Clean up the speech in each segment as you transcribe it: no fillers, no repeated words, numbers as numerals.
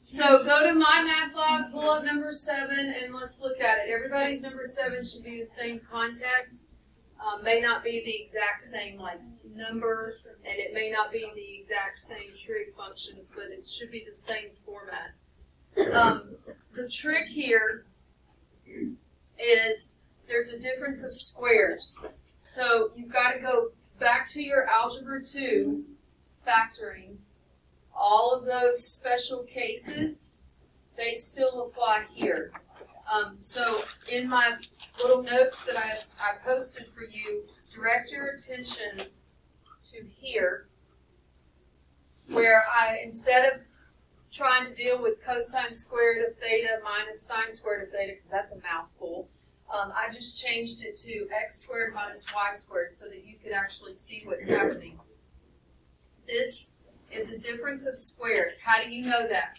So go to My Math Lab, pull up number 7, and let's look at it. Everybody's number 7 should be the same context. May not be the exact same like number, and it may not be the exact same trig functions, but it should be the same format. The trick here is there's a difference of squares. So you've got to go back to your Algebra 2 factoring. All of those special cases, they still apply here. So in my little notes that I posted for you, direct your attention to here, where instead of trying to deal with cosine squared of theta minus sine squared of theta, because that's a mouthful, I just changed it to x squared minus y squared so that you could actually see what's happening. This is a difference of squares. How do you know that?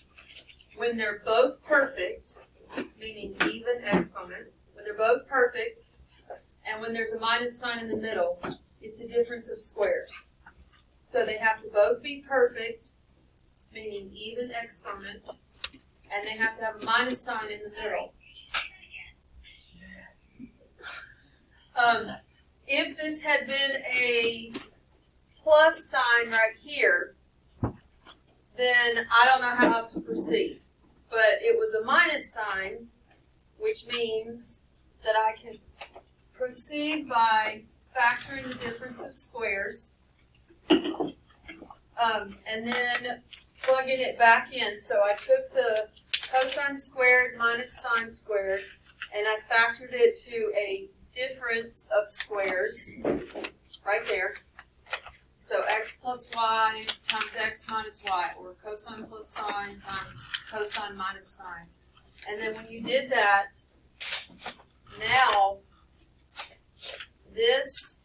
When they're both perfect, meaning even exponent, when they're both perfect, and when there's a minus sign in the middle, it's a difference of squares. So they have to both be perfect, meaning even exponent, and they have to have a minus sign in the middle. If this had been a plus sign right here, then I don't know how to proceed. But it was a minus sign, which means that I can proceed by factoring the difference of squares, and then plugging it back in. So I took the cosine squared minus sine squared, and I factored it to a difference of squares, right there. So x plus y times x minus y, or cosine plus sine times cosine minus sine. And then when you did that, now this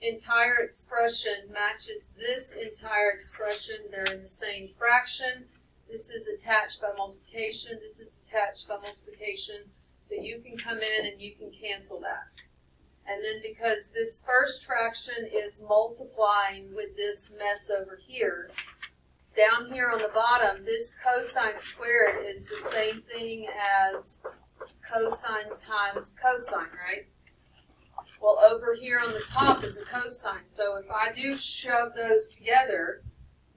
entire expression matches this entire expression. They're in the same fraction. This is attached by multiplication. This is attached by multiplication. So you can come in and you can cancel that. And then because this first fraction is multiplying with this mess over here, down here on the bottom, this cosine squared is the same thing as cosine times cosine, right? Well, over here on the top is a cosine. So if I do shove those together,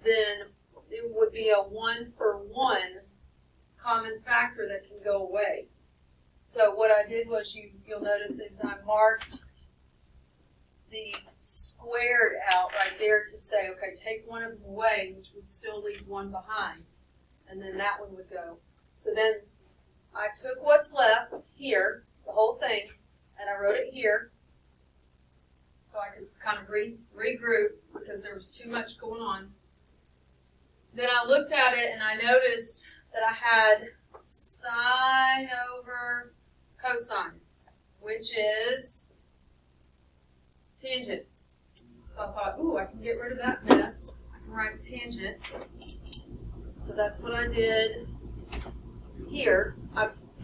then it would be a 1-for-1 common factor that can go away. So what I did was, you'll notice is I marked the squared out right there to say, okay, take one of them away, which would still leave one behind. And then that one would go. So then I took what's left here, the whole thing, and I wrote it here so I could kind of regroup because there was too much going on. Then I looked at it and I noticed that I had sine over cosine, which is tangent. So I thought, ooh, I can get rid of that mess. I can write tangent. So that's what I did here.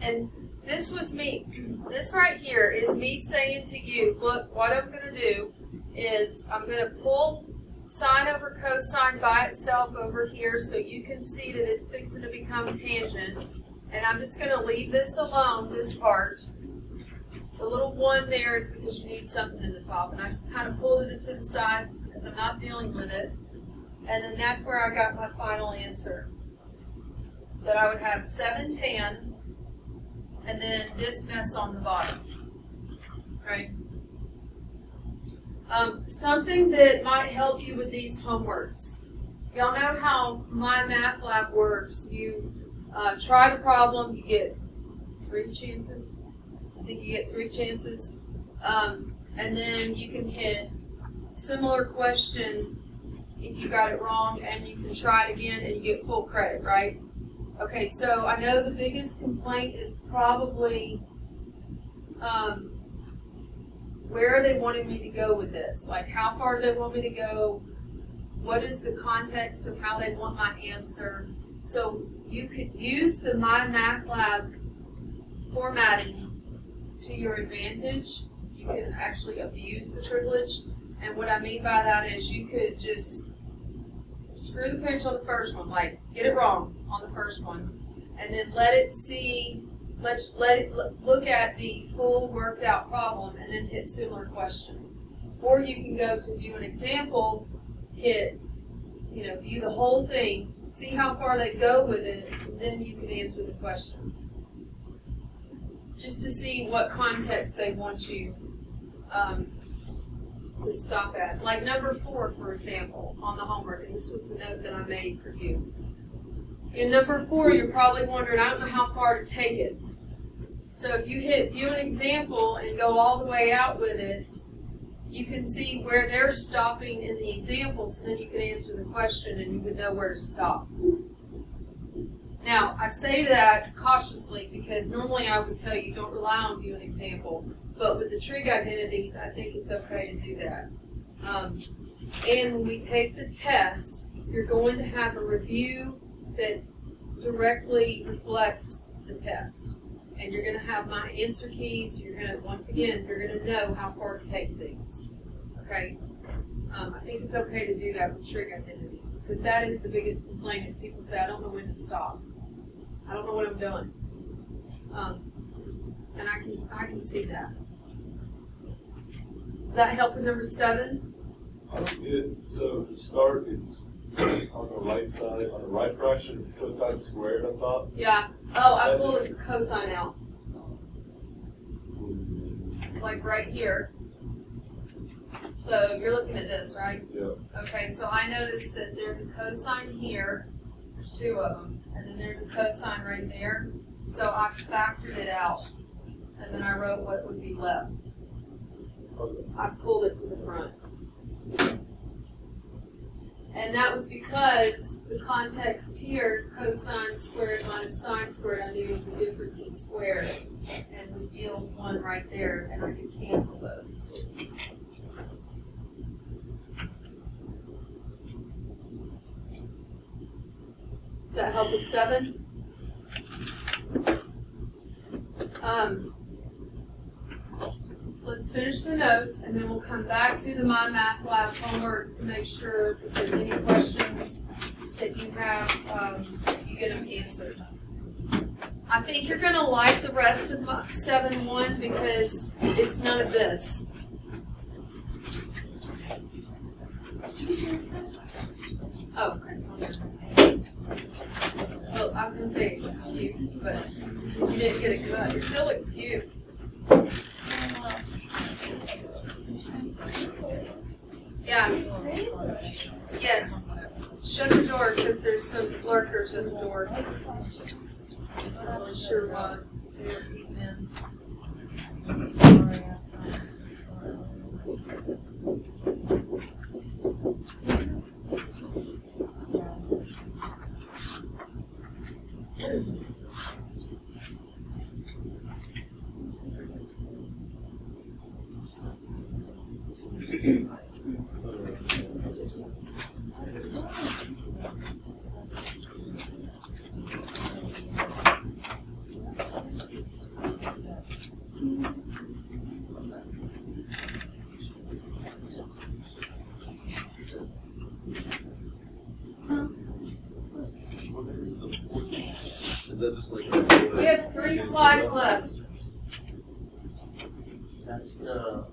And this was me. This right here is me saying to you, look, what I'm going to do is I'm going to pull sine over cosine by itself over here so you can see that it's fixing to become tangent. And I'm just going to leave this alone, this part. The little one there is because you need something in the top. And I just kind of pulled it to the side because I'm not dealing with it. And then that's where I got my final answer. That I would have 7 tan and then this mess on the bottom. Right? Something that might help you with these homeworks. Y'all know how My Math Lab works. You try the problem, you get 3 chances. I think you get 3 chances. And then you can hit similar question if you got it wrong, and you can try it again and you get full credit, right? Okay, so I know the biggest complaint is probably where are they wanting me to go with this? Like, how far do they want me to go? What is the context of how they want my answer? So you could use the My Math Lab formatting to your advantage. You can actually abuse the privilege. And what I mean by that is you could just screw the pinch on the first one, like get it wrong on the first one, and then let it see, look at the full worked out problem, and then hit similar question. Or you can go to view an example, hit, view the whole thing, see how far they go with it, and then you can answer the question. Just to see what context they want you to stop at. Like number 4, for example, on the homework, and this was the note that I made for you. In number 4, you're probably wondering, I don't know how far to take it. So if you hit view an example and go all the way out with it, you can see where they're stopping in the example, so then you can answer the question and you would know where to stop. Now, I say that cautiously because normally I would tell you don't rely on view an example, but with the trig identities, I think it's okay to do that. And when we take the test, you're going to have a review that directly reflects the test. And you're going to have my answer keys. You're going to, once again, you're going to know how far to take things. Okay? I think it's okay to do that with trig identities because that is the biggest complaint is people say, I don't know when to stop. I don't know what I'm doing. And I can see that. Does that help with number 7? Good. So to start, it's on the right side, on the right fraction, it's cosine squared, I thought. Yeah. Oh, I pulled the cosine out. Like right here. So you're looking at this, right? Yeah. Okay, so I noticed that there's a cosine here. There's 2 of them. And then there's a cosine right there. So I factored it out. And then I wrote what would be left. Okay. I pulled it to the front. And that was because the context here, cosine squared minus sine squared, I knew was the difference of squares. And would yield 1 right there, and I could cancel those. Does that help with 7? Let's finish the notes, and then we'll come back to the My Math Lab homework to make sure if there's any questions that you have, you get them answered. I think you're going to like the rest of 7.1 because it's none of this. Oh, okay. Well, I was going to say it looks cute, but you didn't get it good. It still looks cute. Yeah. Yes. Shut the door because there's some lurkers at the door. I'm not really sure why they were peeping in. We have 3 slides left. That's the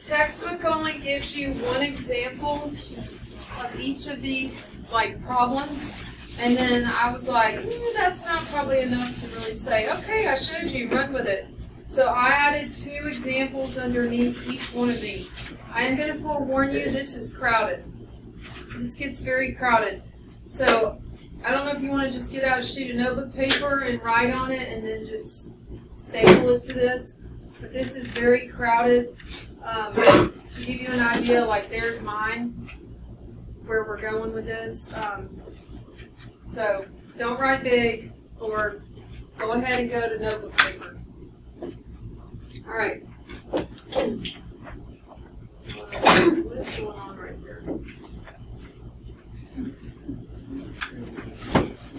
textbook only gives you 1 example of each of these problems, and then I was like, that's not probably enough to really say, okay, I showed you, run with it. So I added 2 examples underneath each one of these. I am going to forewarn you, this is crowded. This gets very crowded. So I don't know if you want to just get out a sheet of notebook paper and write on it and then just staple it to this. But this is very crowded. To give you an idea, there's mine, where we're going with this. So don't write big, or go ahead and go to notebook paper. All right. What is going on right here?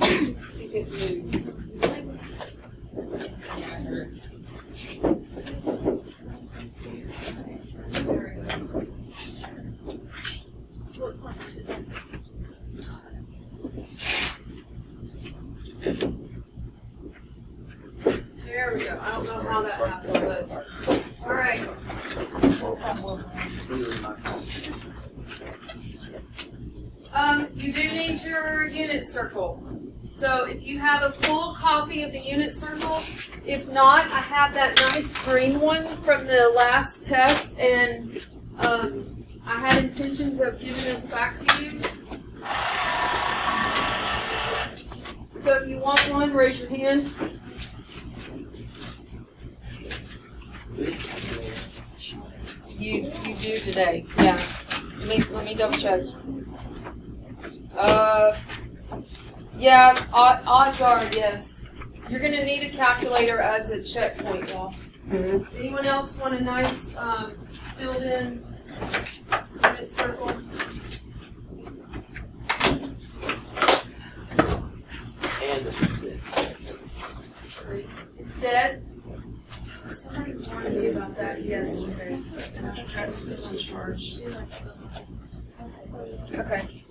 I think it moved. There we go. You do need your unit circle. So if you have a full copy of the unit circle, if not, I have that nice green one from the last test, and I had intentions of giving this back to you. So if you want one, raise your hand. You do today, yeah. Let me double check. Yeah, odds are yes. You're gonna need a calculator as a checkpoint, y'all. Anyone else want a nice filled in unit circle? And It's dead. Somebody warned me about that yesterday, and I forgot to put it on charge. Okay.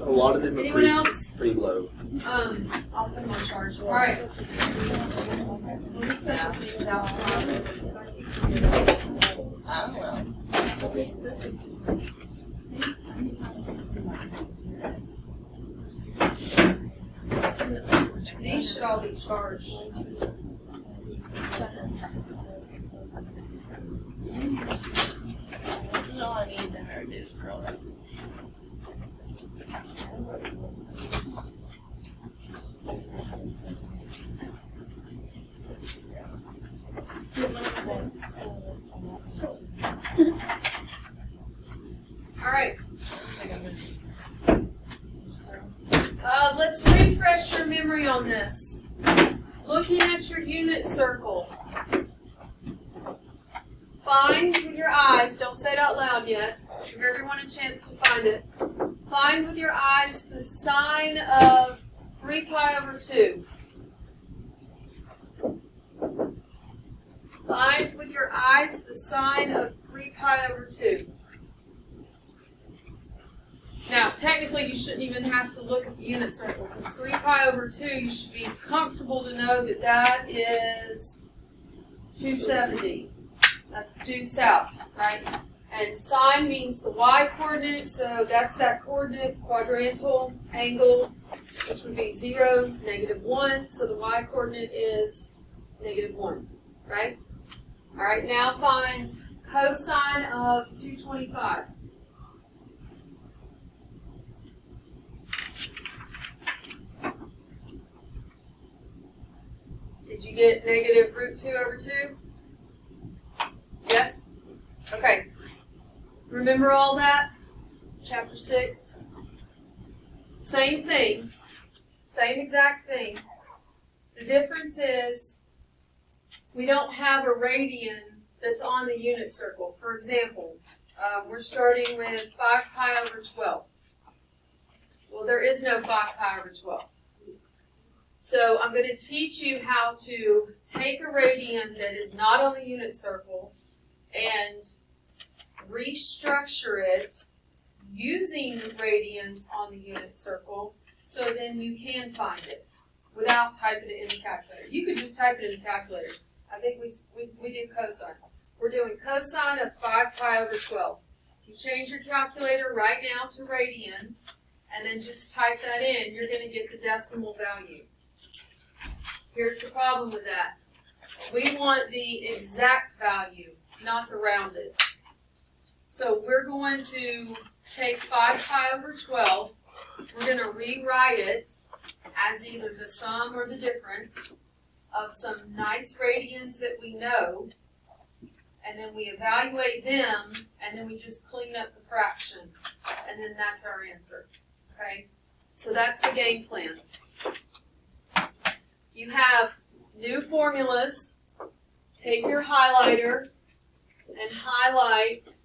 a lot of them are Anyone else? pretty low. I'll put them on charge. All right. Let me set up things outside. These should all be charged. All I need to her do is curl it. All right. Let's refresh your memory on this. Looking at your unit circle. Find with your eyes, don't say it out loud yet. Give everyone a chance to find it. Find with your eyes the sign of 3 pi over 2. Find with your eyes the sign of 3 pi over 2. Now, technically, you shouldn't even have to look at the unit circles. It's 3 pi over 2. You should be comfortable to know that that is 270. That's due south, right? And sine means the y-coordinate, so that's that coordinate quadrantal angle, which would be 0, -1, so the y-coordinate is -1, right? All right, now find cosine of 225. Did you get -√2 over 2? Yes? Okay. Remember all that? Chapter 6. Same thing. Same exact thing. The difference is we don't have a radian that's on the unit circle. For example, we're starting with 5 pi over 12. Well, there is no 5 pi over 12. So I'm going to teach you how to take a radian that is not on the unit circle and restructure it using radians on the unit circle, so then you can find it without typing it in the calculator. You could just type it in the calculator. I think we do cosine. We're doing cosine of 5 pi over 12. You change your calculator right now to radian, and then just type that in, you're going to get the decimal value. Here's the problem with that. We want the exact value, not the rounded. So we're going to take 5 pi over 12. We're going to rewrite it as either the sum or the difference of some nice radians that we know, and then we evaluate them, and then we just clean up the fraction, and then that's our answer. Okay? So that's the game plan. You have new formulas. Take your highlighter and highlight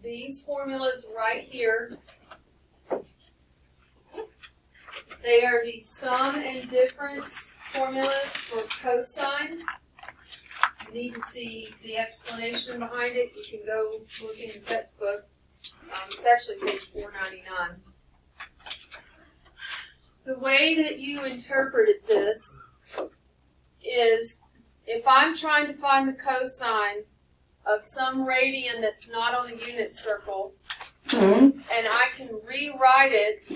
these formulas right here. They are the sum and difference formulas for cosine. You need to see the explanation behind it. You can go look in your textbook. It's actually page 499. The way that you interpreted this is if I'm trying to find the cosine of some radian that's not on the unit circle, and I can rewrite it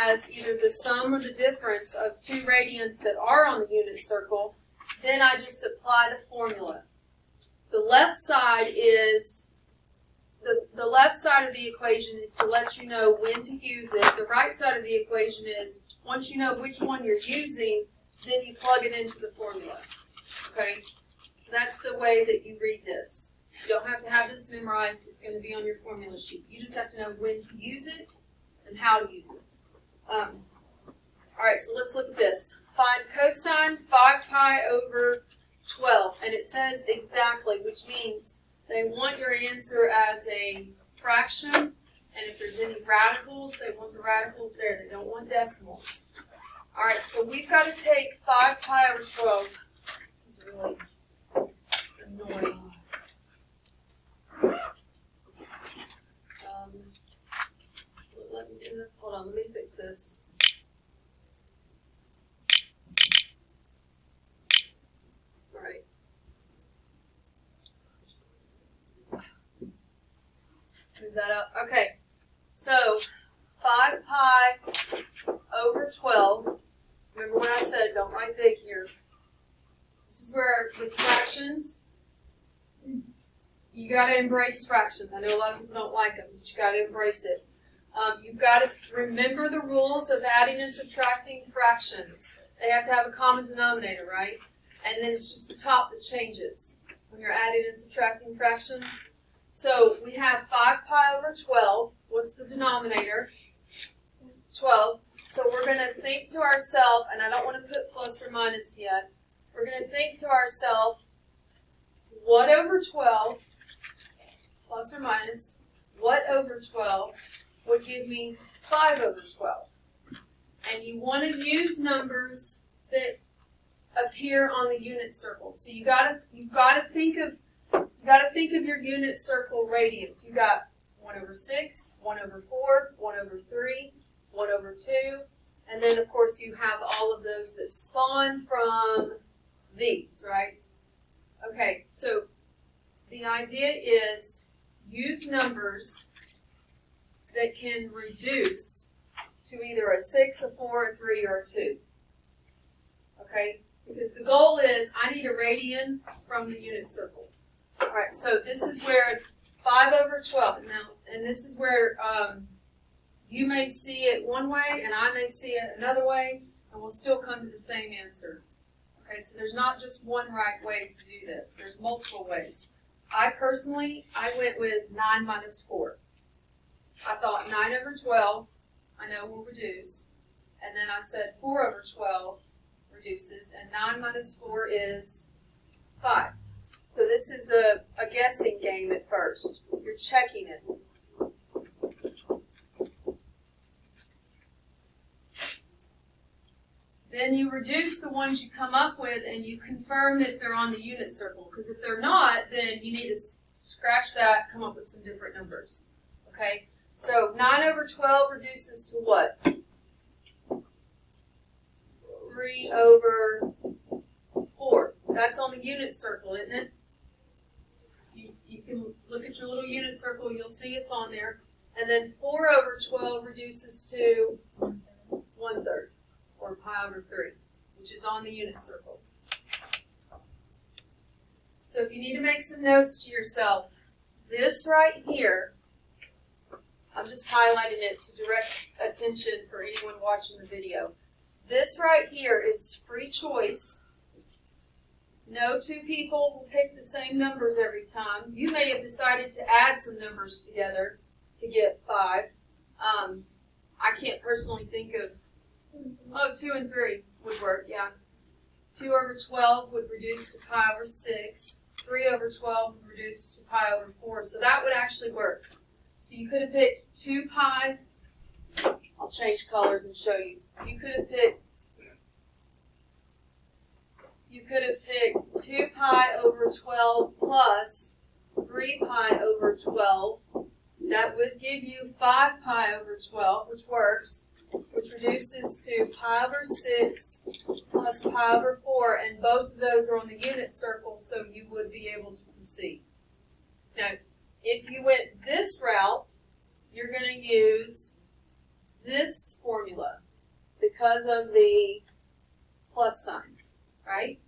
as either the sum or the difference of two radians that are on the unit circle, then I just apply the formula. The left side is the left side of the equation is to let you know when to use it. The right side of the equation is once you know which one you're using, then you plug it into the formula. Okay? So that's the way that you read this. You don't have to have this memorized. It's going to be on your formula sheet. You just have to know when to use it and how to use it. All right, so let's look at this. Find cosine 5 pi over 12. And it says exactly, which means they want your answer as a fraction. And if there's any radicals, they want the radicals there. They don't want decimals. All right, so we've got to take 5 pi over 12. This is really annoying. Let me do this. Hold on, let me fix this. All right. Move that up. Okay. So 5 pi over 12. Remember what I said, don't write big here. This is where with fractions, you got to embrace fractions. I know a lot of people don't like them, but you got to embrace it. You've got to remember the rules of adding and subtracting fractions. They have to have a common denominator, right? And then it's just the top that changes when you're adding and subtracting fractions. So we have 5 pi over 12. What's the denominator? 12. So we're going to think to ourselves, and I don't want to put plus or minus yet. We're going to think to ourselves, what over 12, plus or minus, what over 12 would give me 5 over 12. And you want to use numbers that appear on the unit circle. So you've got to think of your unit circle radians. You got 1 over 6, 1 over 4, 1 over 3, 1 over 2, and then of course you have all of those that spawn from these, right? Okay, so the idea is use numbers that can reduce to either a 6, a 4, a 3, or a 2. Okay? Because the goal is I need a radian from the unit circle. Alright, so this is where 5 over 12, and this is where you may see it one way and I may see it another way, and we'll still come to the same answer. Okay, so there's not just one right way to do this. There's multiple ways. I went with 9 minus 4. I thought 9 over 12, I know will reduce. And then I said 4 over 12 reduces, and 9 minus 4 is 5. So this is a guessing game at first. You're checking it. Then you reduce the ones you come up with and you confirm if they're on the unit circle. Because if they're not, then you need to scratch that, come up with some different numbers. Okay? So 9 over 12 reduces to what? 3 over 4. That's on the unit circle, isn't it? You can look at your little unit circle, you'll see it's on there. And then 4 over 12 reduces to 1/3, or pi over 3, which is on the unit circle. So if you need to make some notes to yourself, this right here, I'm just highlighting it to direct attention for anyone watching the video. This right here is free choice. No two people will pick the same numbers every time. You may have decided to add some numbers together to get 5. I can't personally think of, 2 and 3 would work, yeah. 2 over 12 would reduce to pi over 6. 3 over 12 would reduce to pi over 4. So that would actually work. So you could have picked 2 pi. I'll change colors and show you. you could have picked 2 pi over 12 plus 3 pi over 12. That would give you 5 pi over 12, which works, which reduces to pi over 6 plus pi over 4, and both of those are on the unit circle, so you would be able to proceed. Now, if you went this route, you're going to use this formula because of the plus sign, right?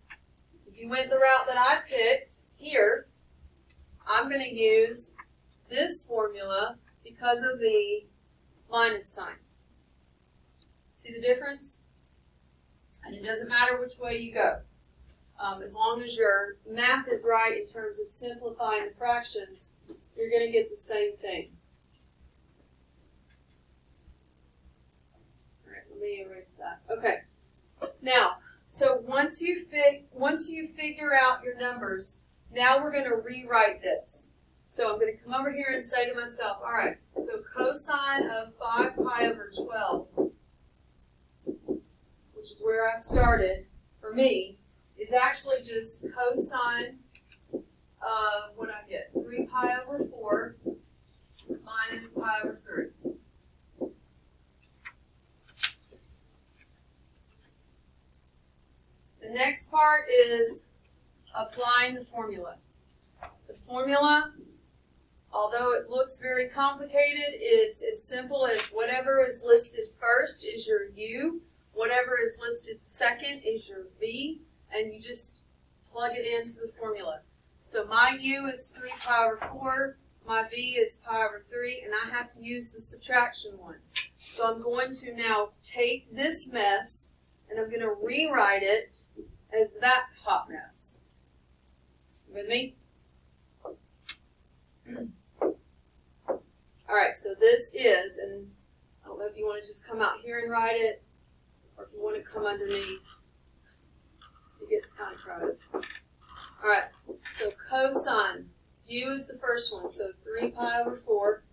If you went the route that I picked here, I'm going to use this formula because of the minus sign. See the difference? And it doesn't matter which way you go. As long as your math is right in terms of simplifying the fractions, you're going to get the same thing. All right, let me erase that. Okay. Now, so once you figure out your numbers, now we're going to rewrite this. So I'm going to come over here and say to myself, all right, so cosine of 5 pi over 12, which is where I started for me, is actually just cosine of, what I get, 3 pi over 4 minus pi over 3. The next part is applying the formula. The formula, although it looks very complicated, it's as simple as whatever is listed first is your U, whatever is listed second is your V, and you just plug it into the formula. So my U is 3 pi over 4, my V is pi over 3, and I have to use the subtraction one. So I'm going to now take this mess, and I'm going to rewrite it as that hot mess. With me? Alright, so this is, and I don't know if you want to just come out here and write it, or if you want to come underneath. It gets kind of crowded. Alright, so cosine. U is the first one, so 3 pi over 4.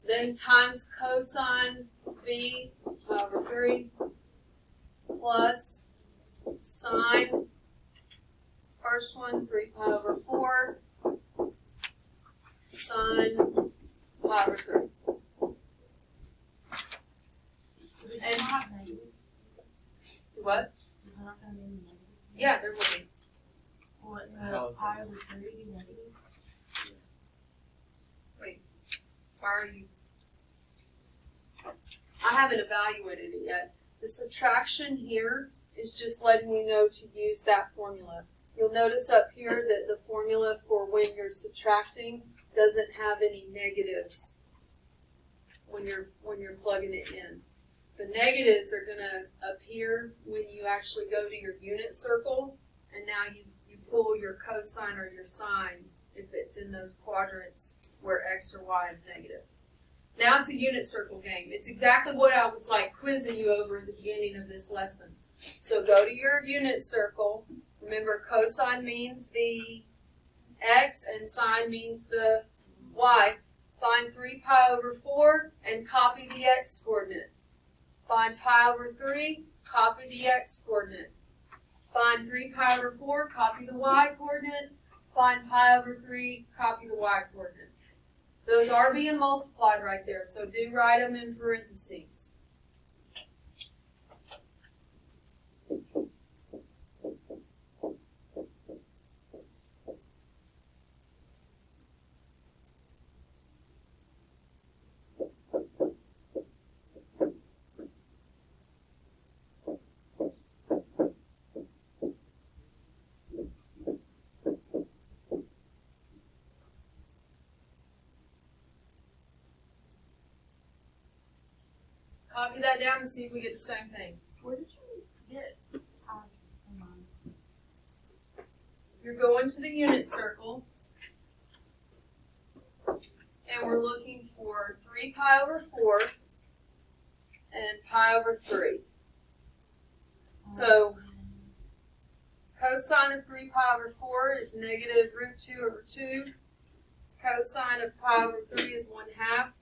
Then times cosine V pi over 3 plus sine, first one, 3 pi over 4, sine pi over 3. And what? Yeah, there will be. Pi over 3 be negative? Why are you? I haven't evaluated it yet. The subtraction here is just letting you know to use that formula. You'll notice up here that the formula for when you're subtracting doesn't have any negatives when you're plugging it in. The negatives are going to appear when you actually go to your unit circle, and now you pull your cosine or your sine if it's in those quadrants where x or y is negative. Now it's a unit circle game. It's exactly what I was like quizzing you over at the beginning of this lesson. So go to your unit circle. Remember, cosine means the x and sine means the y. Find 3 pi over 4 and copy the x coordinate. Find pi over 3, copy the x coordinate. Find 3 pi over 4, copy the y coordinate. Find pi over 3, copy the y coordinate. Those are being multiplied right there, so do write them in parentheses. Copy that down and see if we get the same thing. Where did you get hold on. You're going to the unit circle, and we're looking for 3 pi over 4 and pi over 3. So cosine of 3 pi over 4 is negative root 2 over 2. Cosine of pi over 3 is 1/2.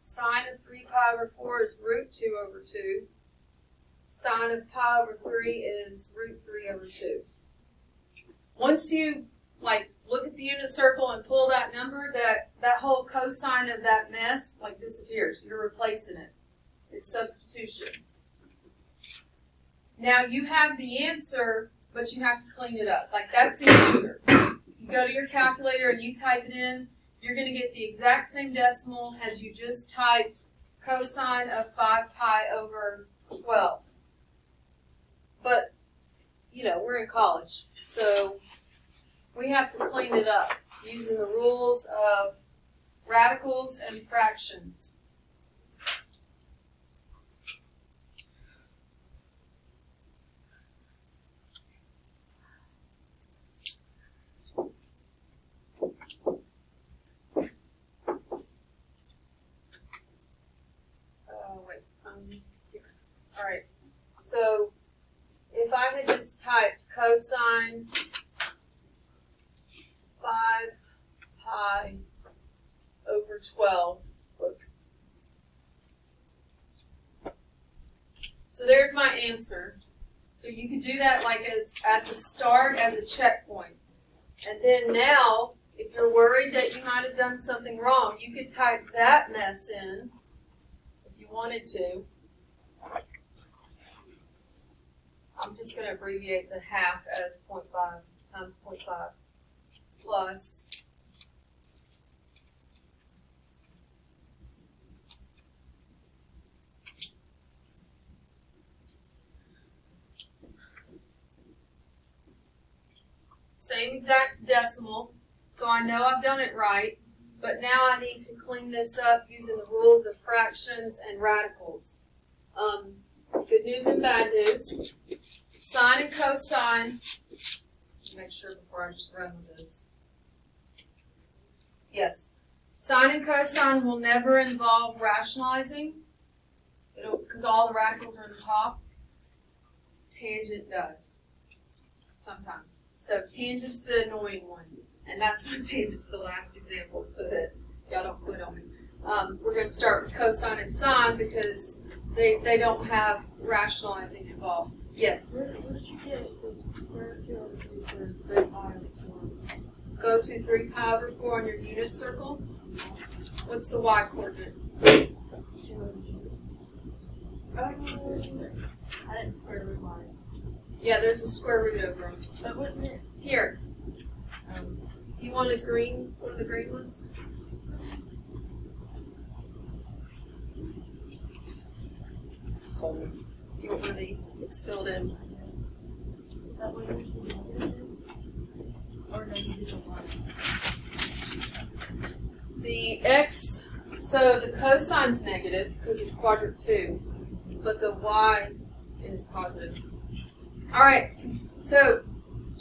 Sine of 3 pi over 4 is root 2 over 2. Sine of pi over 3 is root 3 over 2. Once you look at the unit circle and pull that number, that whole cosine of that mess disappears. You're replacing it. It's substitution. Now you have the answer, but you have to clean it up. That's the answer. You go to your calculator and you type it in, you're going to get the exact same decimal as you just typed cosine of 5 pi over 12. But, we're in college, so we have to clean it up using the rules of radicals and fractions. All right, so if I had just typed cosine 5 pi over 12, whoops. So there's my answer. So you could do that as at the start as a checkpoint. And then now, if you're worried that you might have done something wrong, you could type that mess in if you wanted to. I'm just going to abbreviate the half as 0.5 times 0.5 plus same exact decimal, so I know I've done it right, but now I need to clean this up using the rules of fractions and radicals. Good news and bad news. Sine and cosine, make sure before I just run with this. Yes, sine and cosine will never involve rationalizing, because all the radicals are in the top. Tangent does, sometimes. So tangent's the annoying one, and that's why tangent's the last example, so that y'all don't quit on me. We're going to start with cosine and sine because they don't have rationalizing involved. Yes? Where did you get this square root over 2 for 3 pi over 4? Go to 3 pi over 4 on your unit circle. What's the y coordinate? I didn't square root y. Yeah, there's a square root over them. But wouldn't it? Here. You want a green, one of the green ones? Just hold it. Do you want one of these? It's filled in. That way there's the negative? Or no, you did the y. The x, so the cosine's negative because it's quadrant 2, but the y is positive. All right, so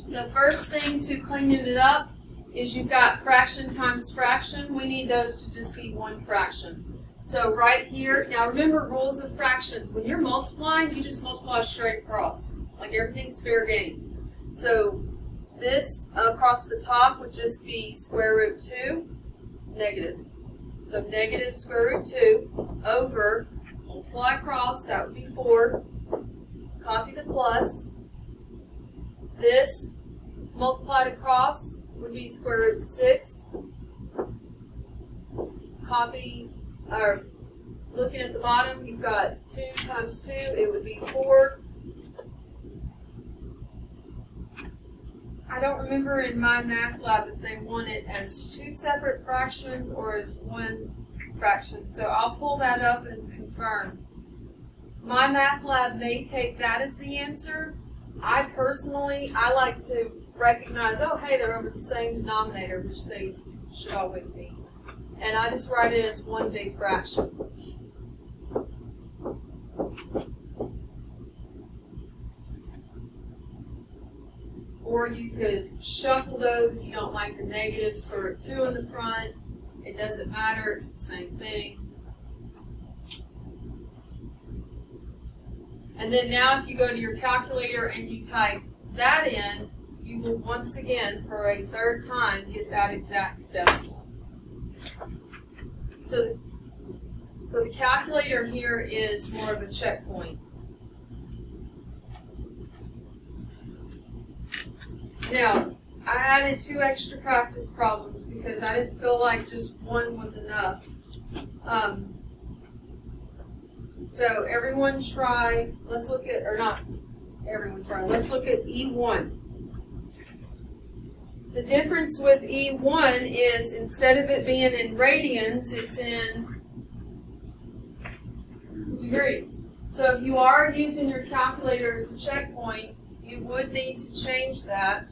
the first thing to cleaning it up is you've got fraction times fraction. We need those to just be one fraction. So right here, now remember rules of fractions. When you're multiplying, you just multiply straight across. Everything's fair game. So this across the top would just be square root 2, negative. So negative square root 2 over, multiply across, that would be 4. Copy the plus. This multiplied across would be square root 6. Copy, or looking at the bottom, you've got 2 times 2, it would be 4. I don't remember in my math lab if they want it as 2 separate fractions or as one fraction, so I'll pull that up and confirm. My math lab may take that as the answer. I like to recognize, oh hey, they're over the same denominator, which they should always be. And I just write it as one big fraction. Or you could shuffle those if you don't like the negatives for a 2 in the front. It doesn't matter, it's the same thing. And then now if you go to your calculator and you type that in, you will once again, for a third time, get that exact decimal. So So the calculator here is more of a checkpoint. Now, I added 2 extra practice problems because I didn't feel like just one was enough. So everyone try, let's look at, or not everyone try, let's look at E1. The difference with E1 is instead of it being in radians, it's in degrees. So if you are using your calculator as a checkpoint, you would need to change that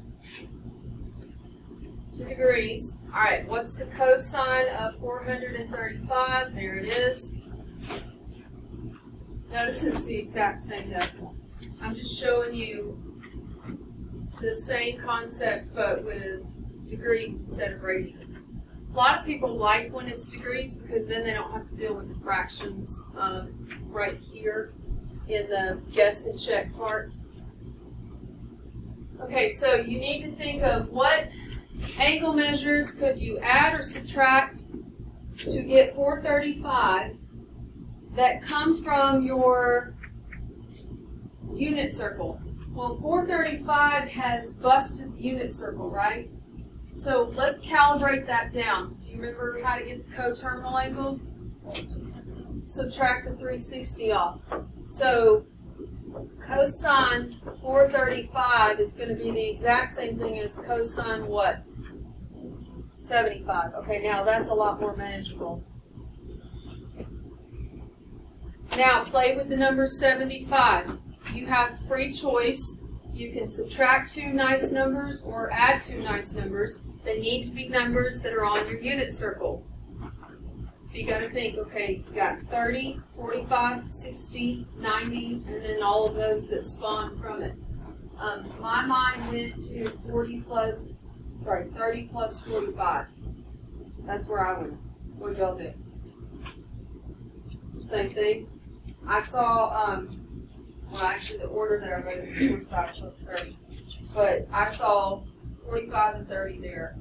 to degrees. All right, what's the cosine of 435? There it is. Notice it's the exact same decimal. I'm just showing you the same concept but with degrees instead of radians. A lot of people like when it's degrees because then they don't have to deal with the fractions right here in the guess and check part. Okay, so you need to think of what angle measures could you add or subtract to get 435 that come from your unit circle. Well, 435 has busted the unit circle, right? So let's calibrate that down. Do you remember how to get the coterminal angle? Subtract the 360 off. So cosine 435 is going to be the exact same thing as cosine what? 75. Okay, now that's a lot more manageable. Now play with the number 75. You have free choice. You can subtract 2 nice numbers or add 2 nice numbers. They need to be numbers that are on your unit circle. So you got to think, okay, you got 30, 45, 60, 90, and then all of those that spawn from it. My mind went to 30 plus 45. That's where I went. What did y'all do? Same thing. I saw, well, actually the order that I wrote was 45 plus 30. But I saw 45 and 30 there.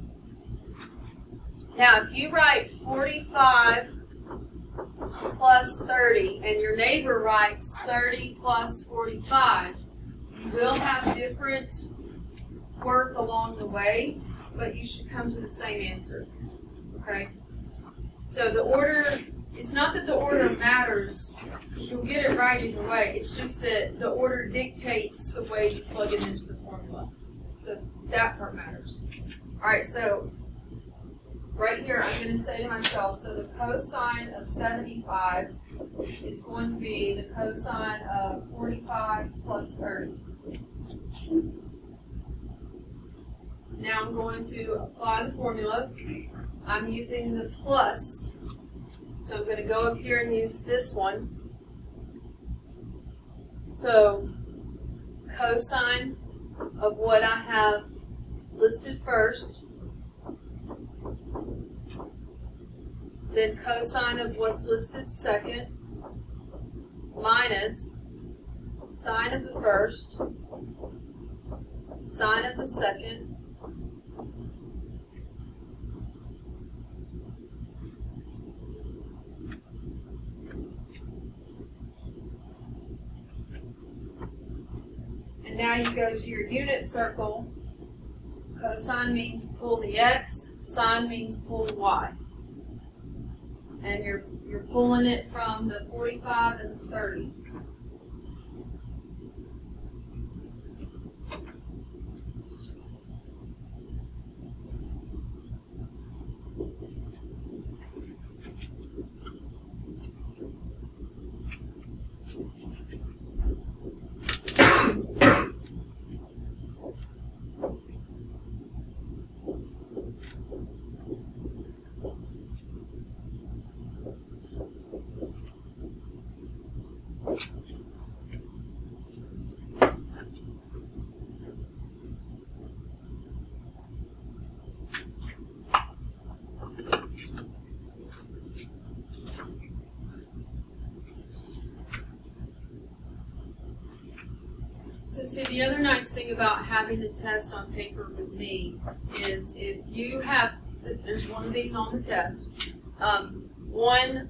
Now, if you write 45 plus 30 and your neighbor writes 30 plus 45, you will have different work along the way, but you should come to the same answer. Okay? So the order, it's not that the order matters, you'll get it right either way. It's just that the order dictates the way you plug it into the formula. So that part matters. All right, so right here, I'm going to say to myself, so the cosine of 75 is going to be the cosine of 45 plus 30. Now I'm going to apply the formula. I'm using the plus, so I'm going to go up here and use this one. So cosine of what I have listed first, then cosine of what's listed second, minus sine of the first, sine of the second, and now you go to your unit circle. Cosine means pull the x, sine means pull the y. And you're pulling it from the 45 and the 30. So see, the other nice thing about having the test on paper with me is if you have, there's one of these on the test, one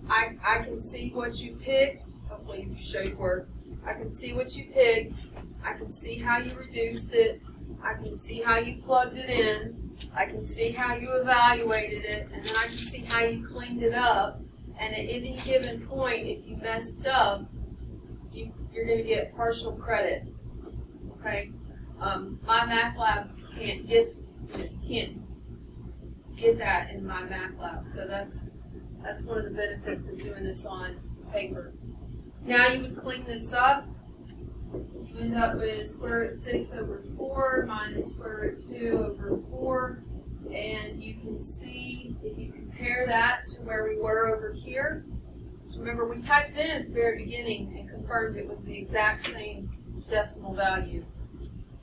I can see what you picked. Hopefully you show your work. I can see what you picked. I can see how you reduced it. I can see how you plugged it in. I can see how you evaluated it. And then I can see how you cleaned it up. And at any given point, if you messed up, you're going to get partial credit. Okay? My math lab can't get that in my math lab. So that's one of the benefits of doing this on paper. Now you would clean this up. You end up with square root 6 over 4 minus square root 2 over 4. And you can see, if you compare that to where we were over here, so remember we typed it in at the very beginning and confirmed it was the exact same decimal value.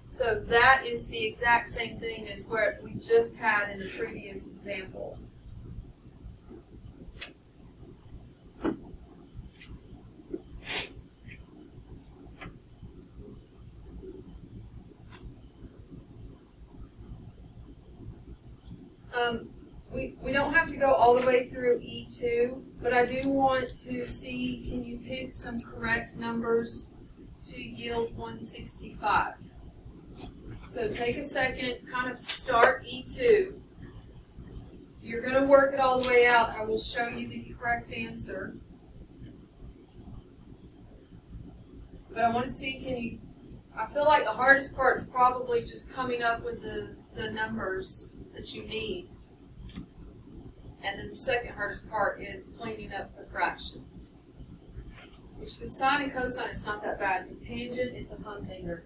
So that is the exact same thing as what we just had in the previous example. We don't have to go all the way through E2, but I do want to see, can you pick some correct numbers to yield 165? So take a second, kind of start E2. You're going to work it all the way out. I will show you the correct answer. But I want to see, can you, I feel like the hardest part is probably just coming up with the numbers that you need. And then the second hardest part is cleaning up the fraction. Which with sine and cosine, it's not that bad. With tangent, it's a humdinger.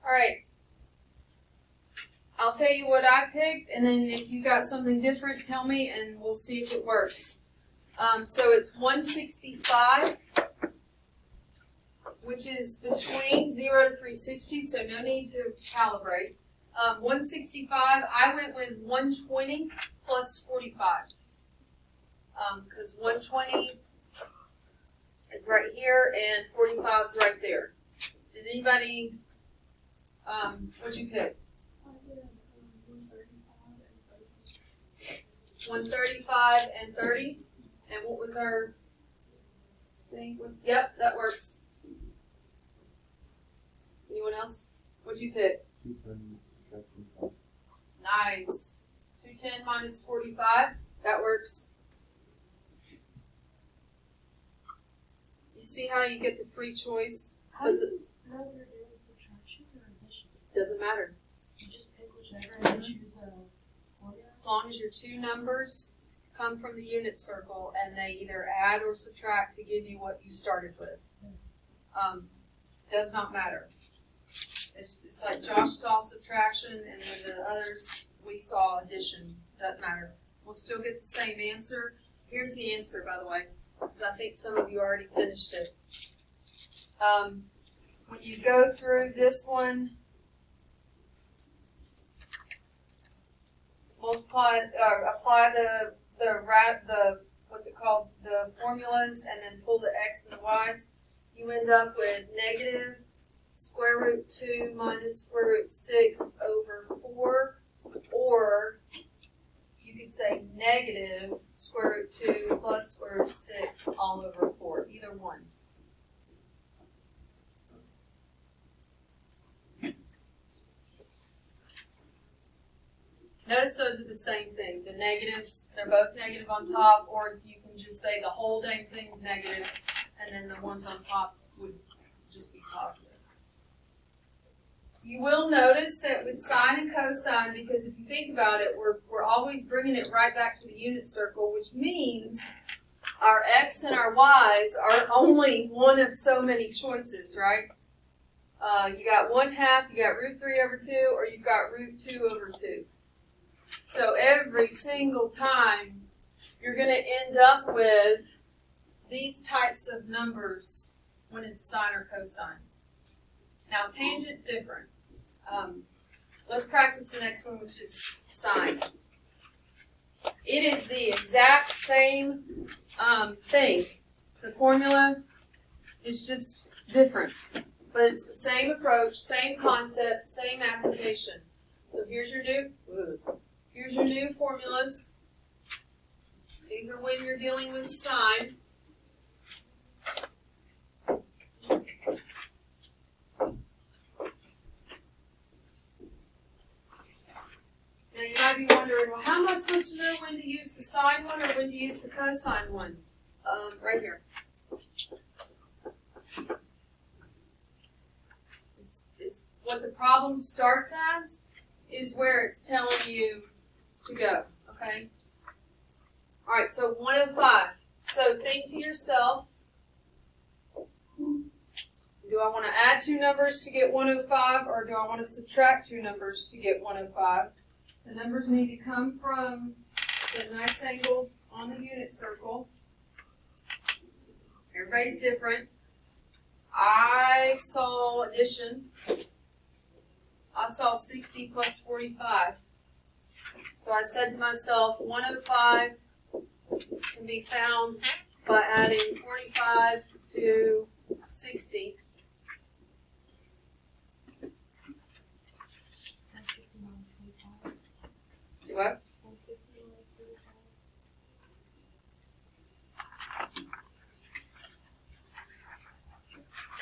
All right. I'll tell you what I picked, and then if you got something different, tell me, and we'll see if it works. So it's 165, which is between 0 to 360, so no need to calibrate. 165, I went with 120 plus 45, because 120 is right here, and 45 is right there. Did anybody... what'd you pick? 135 and 30. And what was our thing? Yep, that works. Anyone else? What'd you pick? 210. Nice. 210 minus 45. That works. You see how you get the free choice? How do you know you're doing subtraction or addition? Doesn't matter. You just pick whichever and then choose a formula? As long as your two numbers come from the unit circle and they either add or subtract to give you what you started with. Does not matter. It's like Josh saw subtraction and then the others we saw addition. Doesn't matter. We'll still get the same answer. Here's the answer, by the way, because I think some of you already finished it. When you go through this one, apply the what's it called, the formulas, and then pull the x and the y's, you end up with negative square root 2 minus square root 6 over 4, or you could say negative square root 2 plus square root 6 all over 4, either one. Notice those are the same thing. The negatives, they're both negative on top, or you can just say the whole dang thing's negative, and then the ones on top would just be positive. You will notice that with sine and cosine, because if you think about it, we're always bringing it right back to the unit circle, which means our x and our y's are only one of so many choices, right? You got 1/2, you got root 3 over 2, or you've got root 2 over 2. So every single time you're going to end up with these types of numbers when it's sine or cosine. Now, tangent's different. Let's practice the next one, which is sine. It is the exact same thing. The formula is just different, but it's the same approach, same concept, same application. So here's your new formulas. These are when you're dealing with sine. Now you might be wondering, well, how am I supposed to know when to use the sine one or when to use the cosine one? Right here. It's what the problem starts as is where it's telling you to go, okay? All right, so 105. So think to yourself, do I want to add two numbers to get 105 or do I want to subtract two numbers to get 105? The numbers need to come from the nice angles on the unit circle. Everybody's different. I saw addition. I saw 60 plus 45. So I said to myself, 105 can be found by adding 45 to 60. Do what?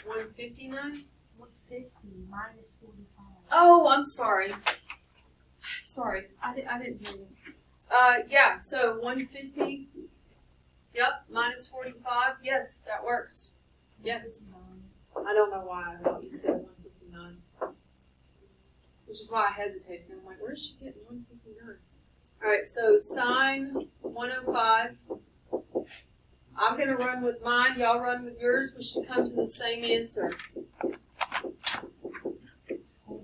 159? 150 minus 45. Oh, I'm sorry. Sorry, I didn't hear you. Yeah, so 150. Yep, minus 45. Yes, that works. Yes. I don't know why I thought you said 159. Which is why I hesitated. I'm like, where's she getting 159? Alright, so sine 105. I'm going to run with mine. Y'all run with yours. We should come to the same answer. What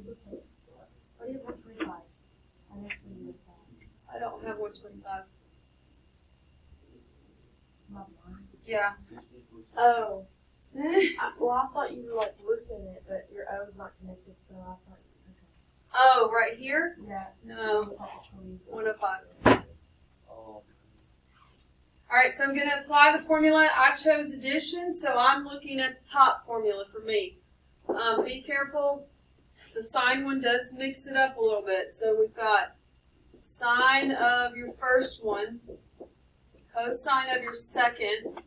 do you have 125? Minus 125. I don't have 125. Not mine. Yeah. Oh. Well, I thought you were like looking at it, but your O's not connected, so I thought. Okay. Oh, right here? Yeah. No. 105. Oh. Alright, so I'm going to apply the formula. I chose addition, so I'm looking at the top formula for me. Be careful. The sine one does mix it up a little bit. So we've got sine of your first one, cosine of your second,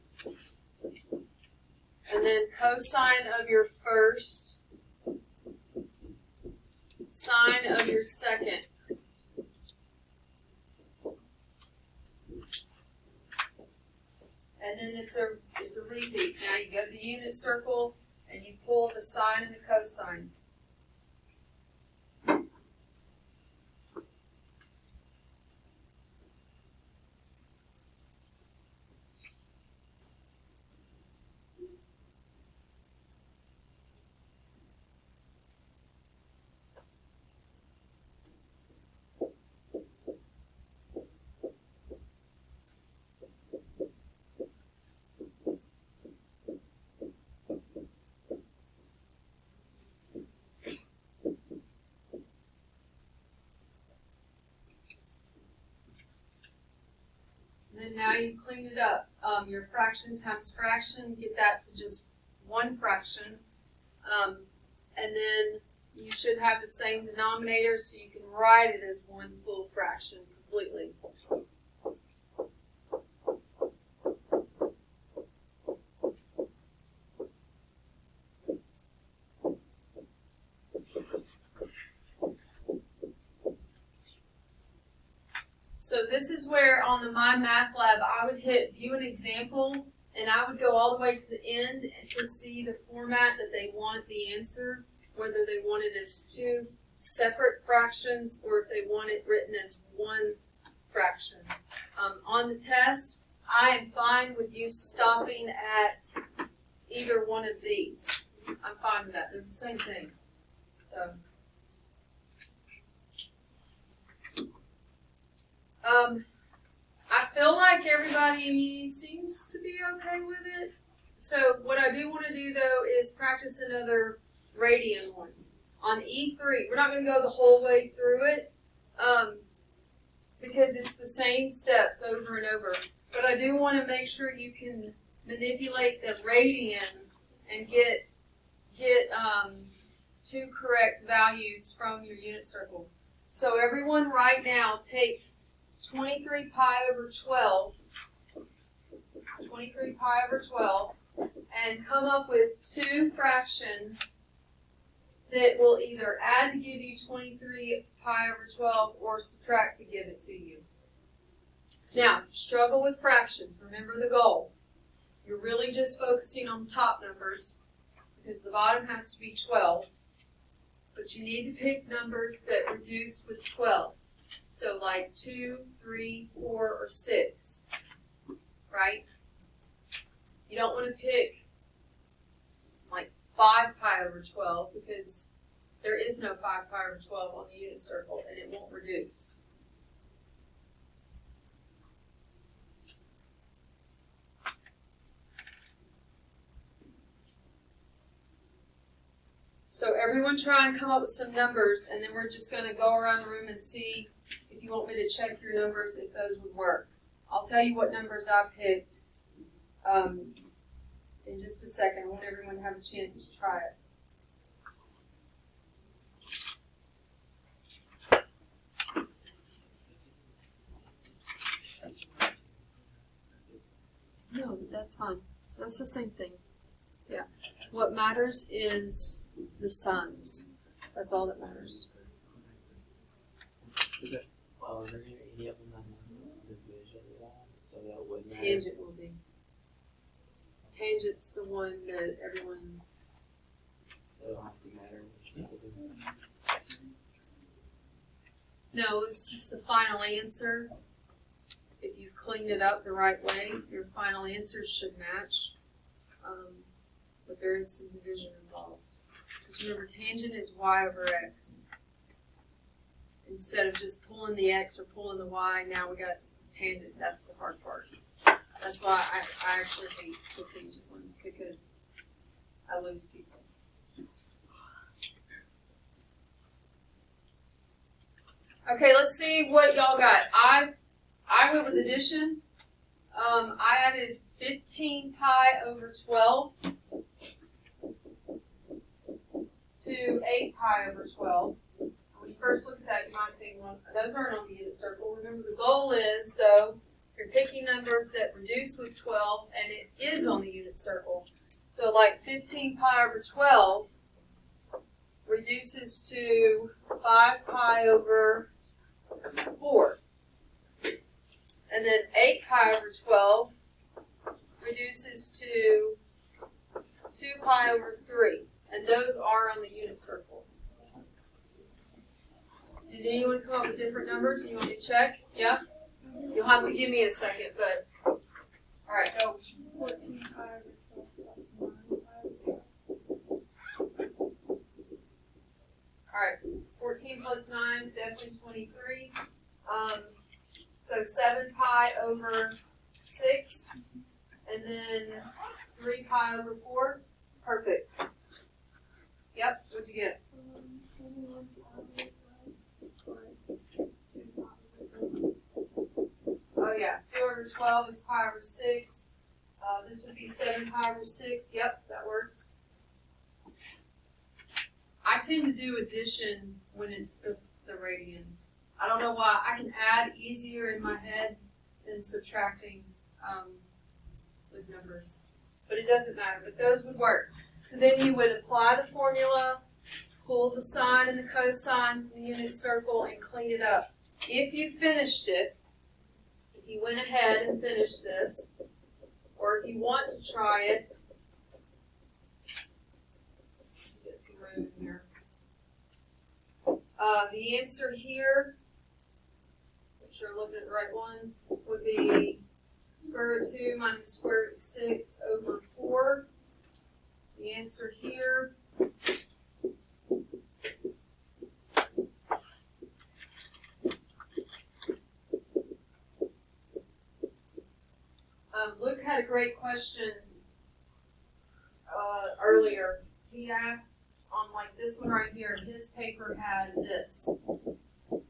and then cosine of your first, sine of your second. And then it's a repeat. Now you go to the unit circle and you pull the sine and the cosine. And now you clean it up. Your fraction times fraction, get that to just one fraction. And then you should have the same denominator, so you can write it as one full fraction completely. So this is where on the My Math Lab I would hit View an Example, and I would go all the way to the end to see the format that they want the answer, whether they want it as two separate fractions or if they want it written as one fraction. On the test, I am fine with you stopping at either one of these. I'm fine with that. They're the same thing. So. I feel like everybody seems to be okay with it. So what I do want to do though is practice another radian one on E3. We're not going to go the whole way through it because it's the same steps over and over. But I do want to make sure you can manipulate the radian and get two correct values from your unit circle. So everyone right now take 23 pi over 12, 23 pi over 12, and come up with two fractions that will either add to give you 23 pi over 12 or subtract to give it to you. Now, struggle with fractions. Remember the goal. You're really just focusing on the top numbers because the bottom has to be 12. But you need to pick numbers that reduce with 12. So like 2, 3, 4, or 6. Right? You don't want to pick like 5 pi over 12 because there is no 5 pi over 12 on the unit circle and it won't reduce. So everyone try and come up with some numbers, and then we're just going to go around the room and see if you want me to check your numbers, if those would work. I'll tell you what numbers I picked in just a second. I want everyone to have a chance to try it. No, that's fine. That's the same thing. Yeah. What matters is the sons. That's all that matters. Well, is there any of them that have division at all? So that would matter. Tangent will be. Tangent's the one that everyone. So it don't have to matter which people do. No, it's just the final answer. If you've cleaned it up the right way, your final answer should match. But there is some division involved. Because remember, tangent is y over x. Instead of just pulling the x or pulling the y, now we got tangent. That's the hard part. That's why I actually hate the tangent ones, because I lose people. Okay, let's see what y'all got. I went with addition. I added 15 pi over 12 to 8 pi over 12. When you first look at that, you might think, well, those aren't on the unit circle. Remember, the goal is, though, you're picking numbers that reduce with 12, and it is on the unit circle. So, like 15 pi over 12 reduces to 5 pi over 4. And then 8 pi over 12 reduces to 2 pi over 3. And those are on the unit circle. Did anyone come up with different numbers? You want me to check? Yeah? You'll have to give me a second, but. Alright, go. 14 pi over 12 plus 9 pi. Alright, 14 plus 9 is definitely 23. So 7 pi over 6, and then 3 pi over 4. Perfect. Yep, what'd you get? 21 pi over 12 Oh yeah, 2 over 12 is pi over 6. This would be 7 pi over 6. Yep, that works. I tend to do addition when it's the radians. I don't know why. I can add easier in my head than subtracting with numbers. But it doesn't matter. But those would work. So then you would apply the formula, pull the sine and the cosine from the unit circle, and clean it up. If you finished it, if you went ahead and finished this, or if you want to try it, get some room here. The answer here, make sure I'm looking at the right one, would be square root 2 minus square root 6 over 4. The answer here great question earlier. He asked on like this one right here, his paper had this. And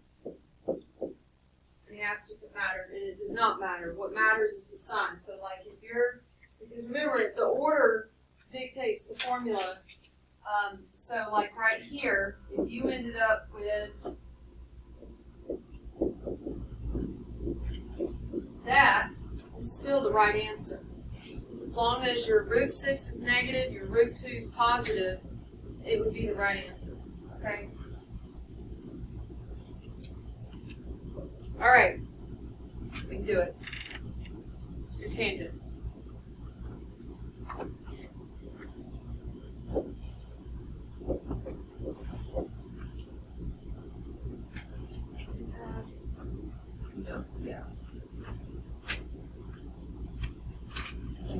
he asked if it mattered, and it does not matter. What matters is the sign. So like if you're, because remember, the order dictates the formula. So like right here, if you ended up with that, it's still the right answer. As long as your root 6 is negative, your root 2 is positive, it would be the right answer. Okay? All right. We can do it. Let's do tangent. Yeah.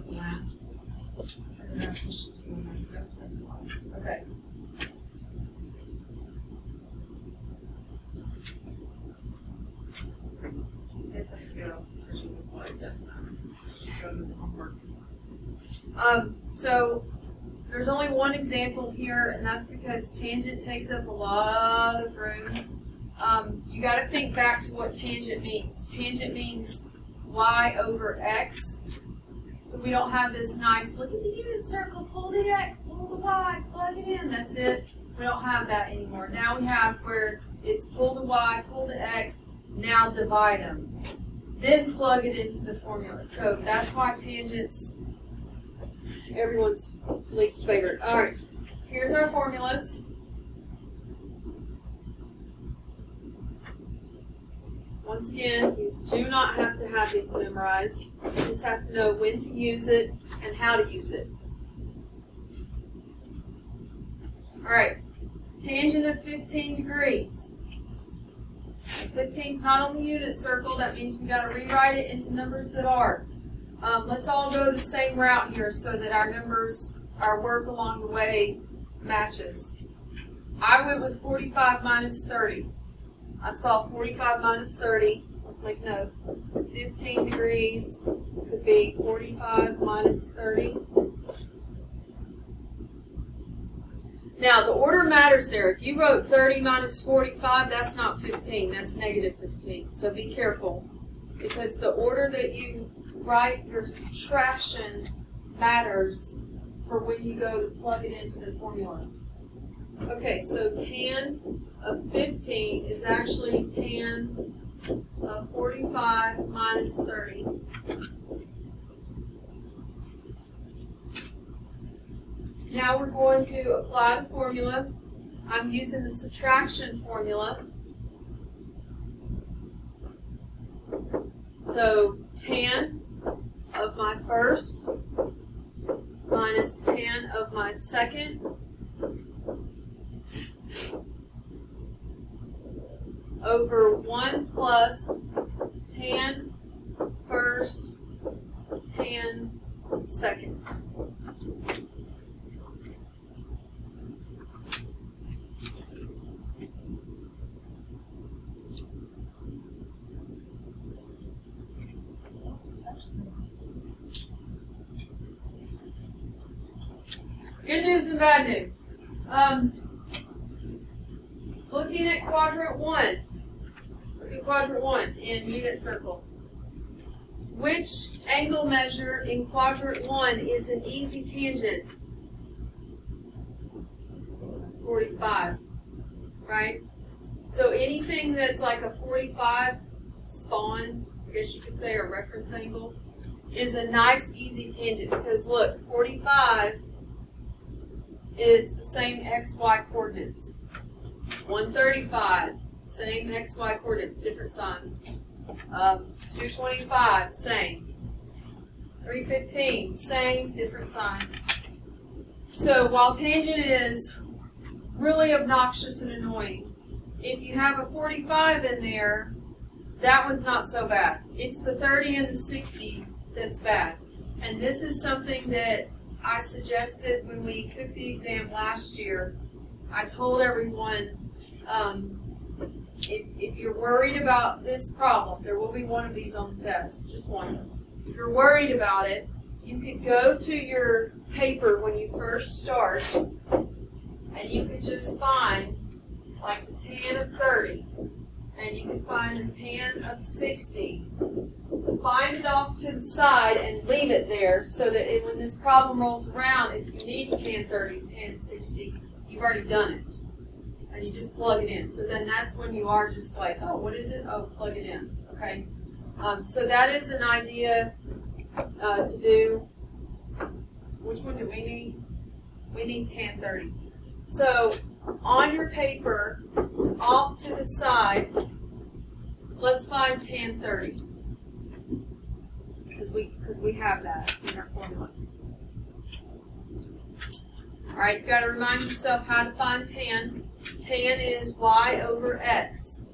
Last. Okay. Guess I can go. That's not. Go to the homework. So there's only one example here, and that's because tangent takes up a lot of room. You got to think back to what tangent means. Tangent means y over x. So we don't have this nice, look at the unit circle, pull the x, pull the y, plug it in, that's it. We don't have that anymore. Now we have where it's pull the y, pull the x, now divide them. Then plug it into the formula. So that's why tangents, everyone's least favorite. All right, here's our formulas. Once again, you do not have to have these memorized. You just have to know when to use it and how to use it. All right, tangent of 15 degrees. 15 is not on the unit circle. That means we got to rewrite it into numbers that are. Let's all go the same route here so that our numbers, our work along the way matches. I went with 45 minus 30. I saw 45 minus 30. Let's make note. 15 degrees could be 45 minus 30. Now, the order matters there. If you wrote 30 minus 45, that's not 15. That's negative 15. So be careful, because the order that you write your subtraction matters for when you go to plug it into the formula. Okay, so tan of 15 is actually tan of 45 minus 30. Now we're going to apply the formula. I'm using the subtraction formula. So tan of my first minus tan of my second over 1 plus tan first, tan second. Good news and bad news. Looking at quadrant 1. Look at quadrant 1 in unit circle. Which angle measure in quadrant 1 is an easy tangent? 45, right? So anything that's like a 45 spawn, I guess you could say, a reference angle, is a nice easy tangent, because look, 45 is the same xy coordinates. 135, same xy coordinates, different sign. 225, same. 315, same, different sign. So while tangent is really obnoxious and annoying, if you have a 45 in there, that one's not so bad. It's the 30 and the 60 that's bad. And this is something that I suggested when we took the exam last year. I told everyone, if you're worried about this problem, there will be one of these on the test, just one. If you're worried about it, you could go to your paper when you first start, and you could just find like the tan of 30, and you could find the tan of 60. Find it off to the side and leave it there so that when this problem rolls around, if you need tan 30, tan 60, you've already done it. And you just plug it in. So then that's when you are just like, oh, what is it? Oh, plug it in. Okay? So that is an idea to do. Which one do we need? We need tan 30. So on your paper, off to the side, let's find tan 30. Because we have that in our formula. All right, you've got to remind yourself how to find tan. Tan is y over x.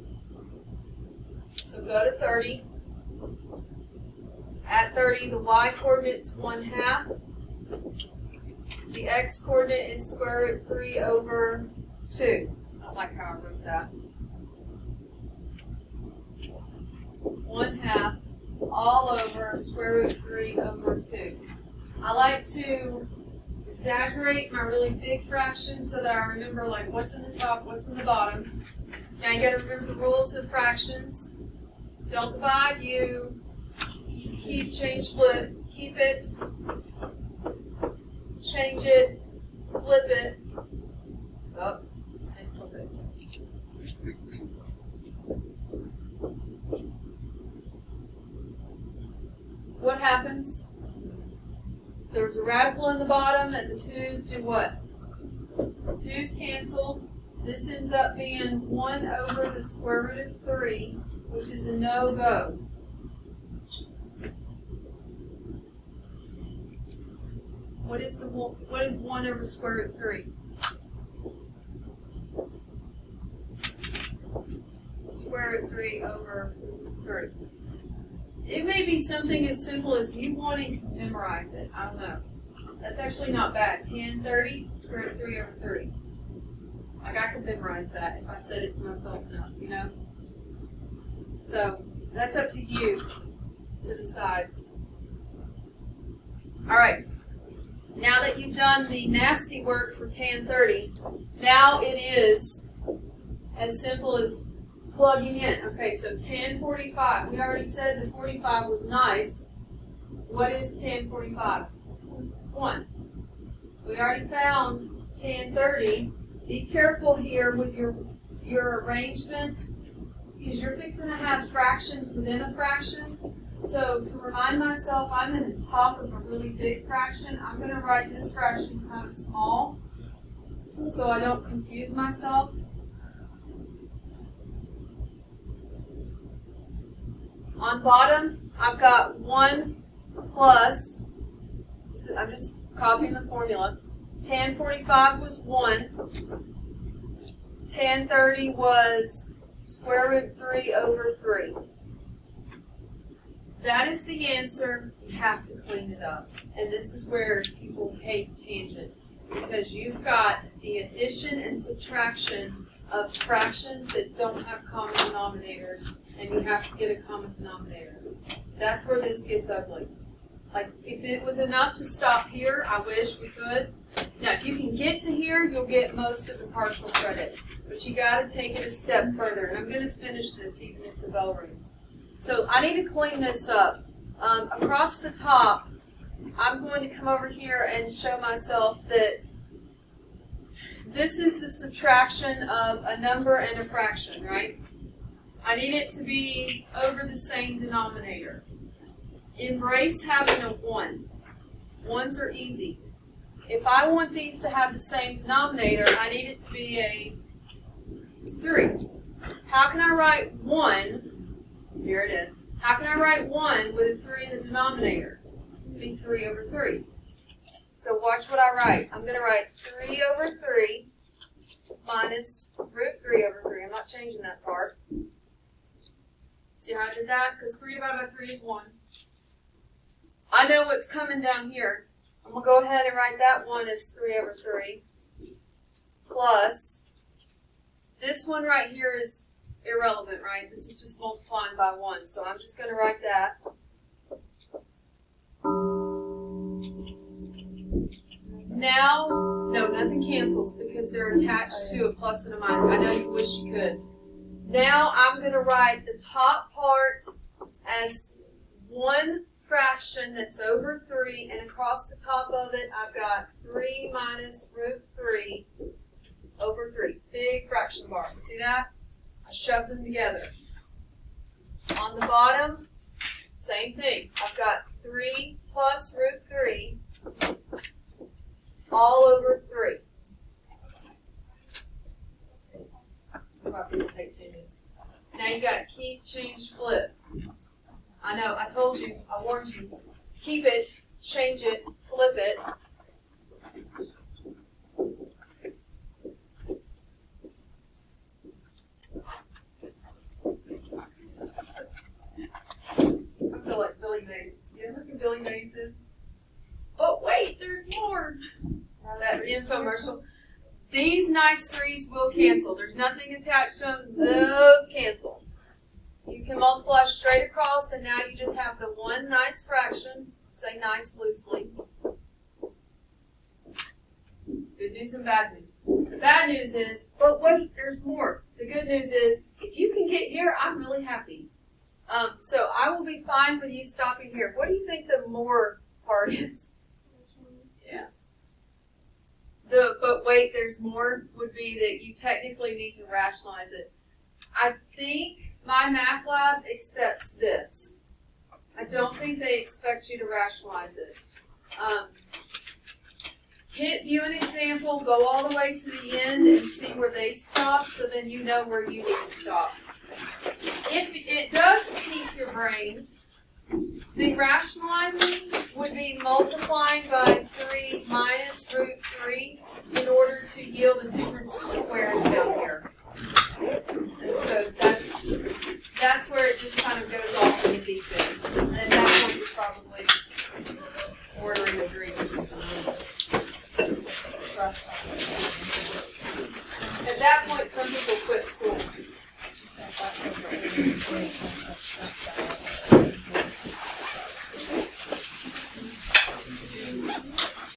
So go to 30. At 30, the y coordinate's 1/2. The x coordinate is square root 3 over 2. I don't like how I wrote that. 1/2 all over square root 3 over 2. I like to exaggerate my really big fractions so that I remember like what's in the top, what's in the bottom. Now you got to remember the rules of fractions. Don't divide, you keep, change, flip, keep it, change it, flip it, oh, and flip it. What happens? There's a radical in the bottom, and the 2's do what? 2's cancel. This ends up being 1 over the square root of 3, which is a no-go. What is 1 over square root of 3? Square root of 3 over 3. It may be something as simple as you wanting to memorize it. I don't know. That's actually not bad. Tan 30, square root of 3 over 3. Like I could memorize that if I said it to myself enough, you know? So that's up to you to decide. All right. Now that you've done the nasty work for tan 30, now it is as simple as plugging in. Okay, so tan 45. We already said the 45 was nice. What is tan 45? It's 1. We already found tan 30. Be careful here with your arrangement because you're fixing to have fractions within a fraction. So to remind myself I'm in the top of a really big fraction, I'm going to write this fraction kind of small so I don't confuse myself. On bottom, I've got 1 plus, so I'm just copying the formula. Tan 45 was 1. Tan 30 was square root 3 over 3. That is the answer. You have to clean it up. And this is where people hate tangent. Because you've got the addition and subtraction of fractions that don't have common denominators. And you have to get a common denominator. That's where this gets ugly. Like, if it was enough to stop here, I wish we could. Now, if you can get to here, you'll get most of the partial credit. But you got to take it a step further. And I'm going to finish this even if the bell rings. So I need to clean this up. Across the top, I'm going to come over here and show myself that this is the subtraction of a number and a fraction, right? I need it to be over the same denominator. Embrace having a 1. 1s are easy. If I want these to have the same denominator, I need it to be a 3. How can I write 1? Here it is. How can I write 1 with a 3 in the denominator? It would be 3 over 3. So watch what I write. I'm going to write 3 over 3 minus root 3 over 3. I'm not changing that part. See how I did that? Because 3 divided by 3 is 1. I know what's coming down here. I'm going to go ahead and write that 1 as 3 over 3. Plus, this one right here is irrelevant, right? This is just multiplying by 1. So I'm just going to write that. Now, no, nothing cancels because they're attached to a plus and a minus. I know you wish you could. Now I'm going to write the top part as one fraction that's over 3, and across the top of it I've got 3 minus root 3 over 3. Big fraction bar. See that? I shoved them together. On the bottom, same thing. I've got 3 plus root 3 all over 3. This is why people pay attention. Now you got keep, change, flip. I know, I told you, I warned you. Keep it, change it, flip it. I feel like Billy Mays. You ever look at Billy Mays'? But wait, there's more. That infomercial. These nice 3's will cancel. There's nothing attached to them. Those cancel. You can multiply straight across, and now you just have the one nice fraction. Say nice loosely. Good news and bad news. The bad news is, but wait, there's more. The good news is, if you can get here, I'm really happy. So I will be fine with you stopping here. What do you think the more part is? Yeah. But wait, there's more would be that you technically need to rationalize it. I think my math lab accepts this. I don't think they expect you to rationalize it. Hit view an example, go all the way to the end and see where they stop, so then you know where you need to stop. If it does pique your brain, the rationalizing would be multiplying by 3 minus root 3 in order to yield a difference of squares down here. And so that's where it just kind of goes off in the deep end. And at that point, you're probably ordering a drink. At that point, some people quit school.